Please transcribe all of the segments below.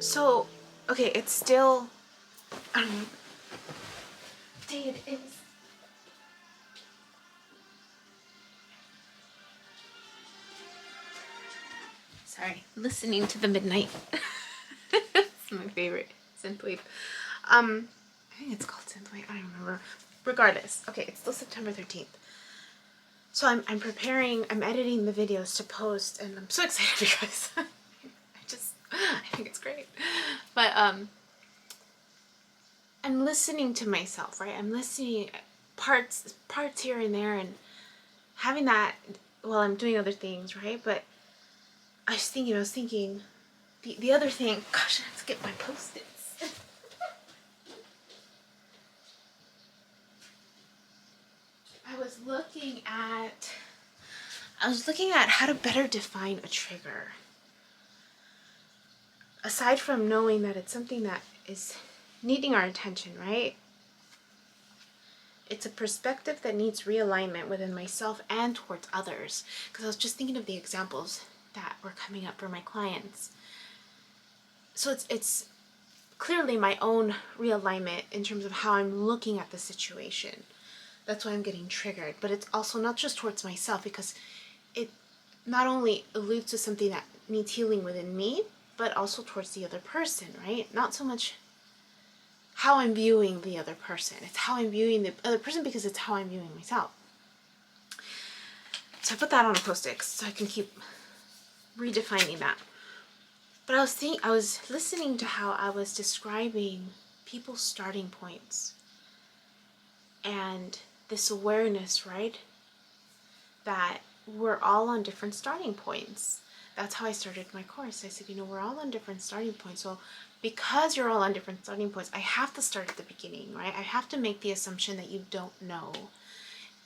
So, okay, it's still, Dave, it's, sorry, listening to the midnight. It's my favorite synthwave. I think it's called synthwave, I don't remember. Regardless, okay, it's still September 13th. So I'm preparing, I'm editing the videos to post, and I'm so excited because I think it's great. But, I'm listening to myself, right? I'm listening parts here and there, and having that while I'm doing other things, right? But I was thinking, the other thing, gosh, I have to get my Post-its. I was looking at how to better define a trigger. Aside from knowing that it's something that is needing our attention, right? It's a perspective that needs realignment within myself and towards others. Because I was just thinking of the examples that were coming up for my clients. So it's clearly my own realignment in terms of how I'm looking at the situation. That's why I'm getting triggered. But it's also not just towards myself, because it not only alludes to something that needs healing within me, but also towards the other person, right? Not so much how I'm viewing the other person. It's how I'm viewing the other person because it's how I'm viewing myself. So I put that on a Post-it so I can keep redefining that. But I was listening to how I was describing people's starting points and this awareness, right? That we're all on different starting points. That's how I started my course. I said, we're all on different starting points. So because you're all on different starting points, I have to start at the beginning, right? I have to make the assumption that you don't know.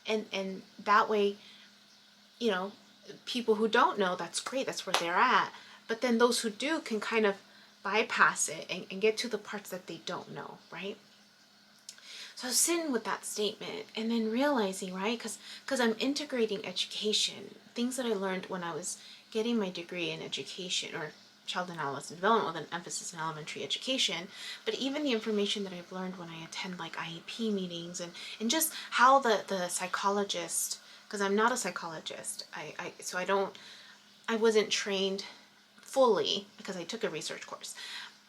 And that way, people who don't know, that's great. That's where they're at. But then those who do can kind of bypass it and get to the parts that they don't know, right? So I was sitting with that statement and then realizing, right, because I'm integrating education, things that I learned when I was getting my degree in education or child and adolescent development with an emphasis in elementary education, but even the information that I've learned when I attend like IEP meetings and just how the psychologist, because I'm not a psychologist, I wasn't trained fully because I took a research course,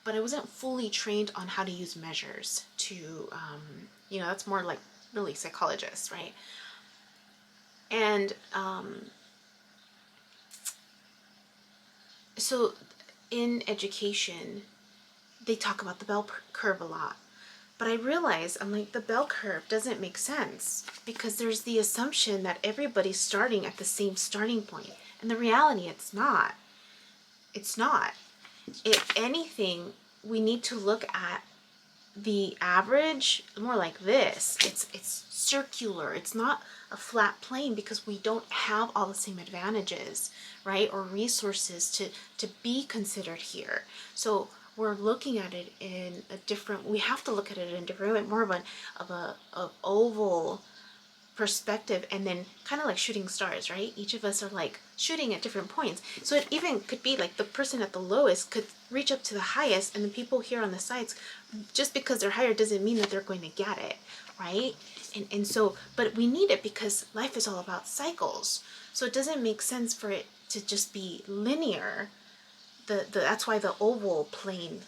but I wasn't fully trained on how to use measures to, that's more like really psychologists, right? And so in education, they talk about the bell curve a lot. But I realize, I'm like, the bell curve doesn't make sense because there's the assumption that everybody's starting at the same starting point. And the reality, it's not. It's not. If anything, we need to look at the average more like this. It's circular. It's not a flat plane because we don't have all the same advantages, right? Or resources to be considered here. So we're looking at it in a different, we have to look at it in a different way, more of a oval perspective, and then kind of like shooting stars, right? Each of us are like shooting at different points. So it even could be like the person at the lowest could reach up to the highest, and the people here on the sides, just because they're higher doesn't mean that they're going to get it, right? And so, but we need it because life is all about cycles. So it doesn't make sense for it to just be linear. That's why the oval plane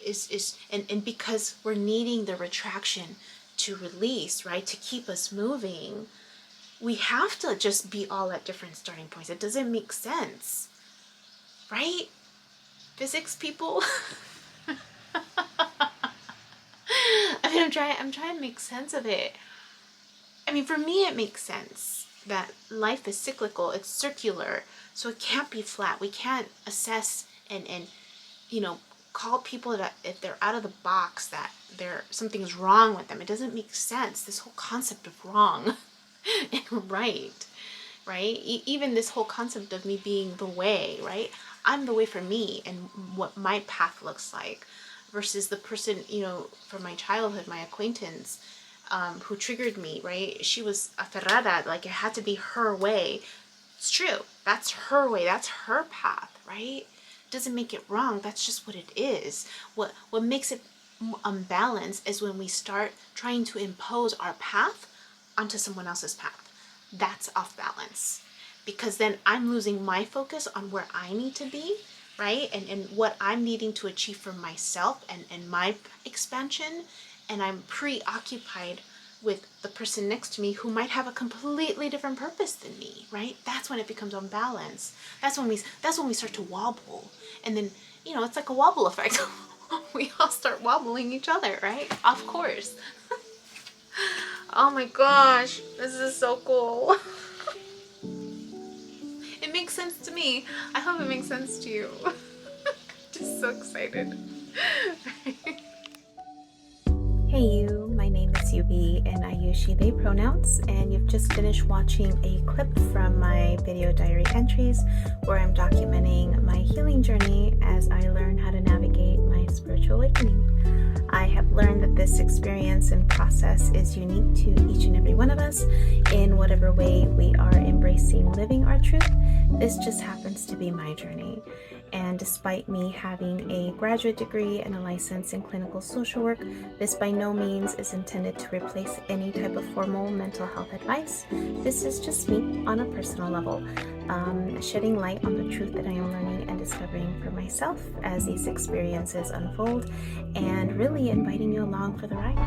is and because we're needing the retraction to release, right, to keep us moving, we have to just be all at different starting points. It doesn't make sense, right? Physics people. I'm trying to make sense of it. For me, it makes sense that life is cyclical. It's circular, so it can't be flat. We can't assess and call people that if they're out of the box that something's wrong with them. It doesn't make sense. This whole concept of wrong and right? Even this whole concept of me being the way, right? I'm the way for me and what my path looks like, versus the person, from my childhood, my acquaintance, who triggered me, right? She was aferrada, like it had to be her way. It's true. That's her way. That's her path, right? doesn't make it wrong. That's just what it is. What makes it unbalanced is when we start trying to impose our path onto someone else's path. That's off balance, because then I'm losing my focus on where I need to be, right? And what I'm needing to achieve for myself and my expansion. And I'm preoccupied with the person next to me who might have a completely different purpose than me, right? That's when it becomes unbalanced. That's when we start to wobble. And then, it's like a wobble effect. We all start wobbling each other, right? Of course. Oh my gosh, this is so cool. It makes sense to me. I hope it makes sense to you. Just so excited. Hey you, my name is Yubi and I use she, they pronouns, and you've just finished watching a clip from my video diary entries where I'm documenting my healing journey as I learn how to navigate my spiritual awakening. I have learned that this experience and process is unique to each and every one of us in whatever way we are embracing living our truth. This just happens to be my journey. And despite me having a graduate degree and a license in clinical social work, this by no means is intended to replace any type of formal mental health advice. This is just me on a personal level, shedding light on the truth that I am learning and discovering for myself as these experiences unfold, and really inviting you along for the ride.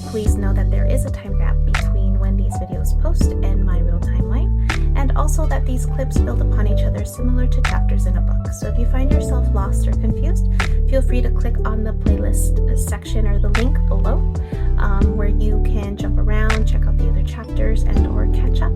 Please know that there is a time gap between when these videos post and my real timeline, and also that these clips build upon each other similar to chapters in a book. So if you find yourself lost or confused, feel free to click on the playlist section or the link below, where you can jump around, check out the other chapters, and or catch up.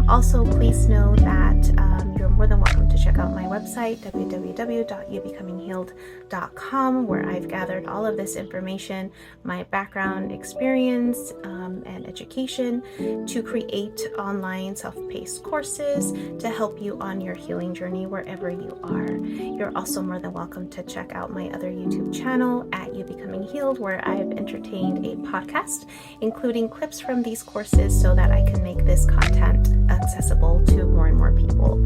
Also, please know that you're more than welcome to check out my website, www.youbecominghealed.com, where I've gathered all of this information, my background, experience, and education to create online self-paced courses to help you on your healing journey wherever you are. You're also more than welcome to check out my other YouTube channel at You Becoming Healed, where I've entertained a podcast, including clips from these courses so that I can make this content accessible to more and more people.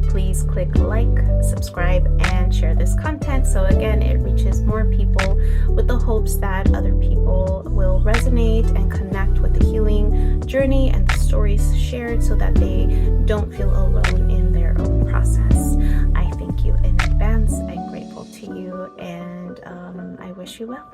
Please click like, subscribe, and share this content so again it reaches more people, with the hopes that other people will resonate and connect with the healing journey and the stories shared so that they don't feel alone in their own process. I thank you in advance. I'm grateful to you, and I wish you well.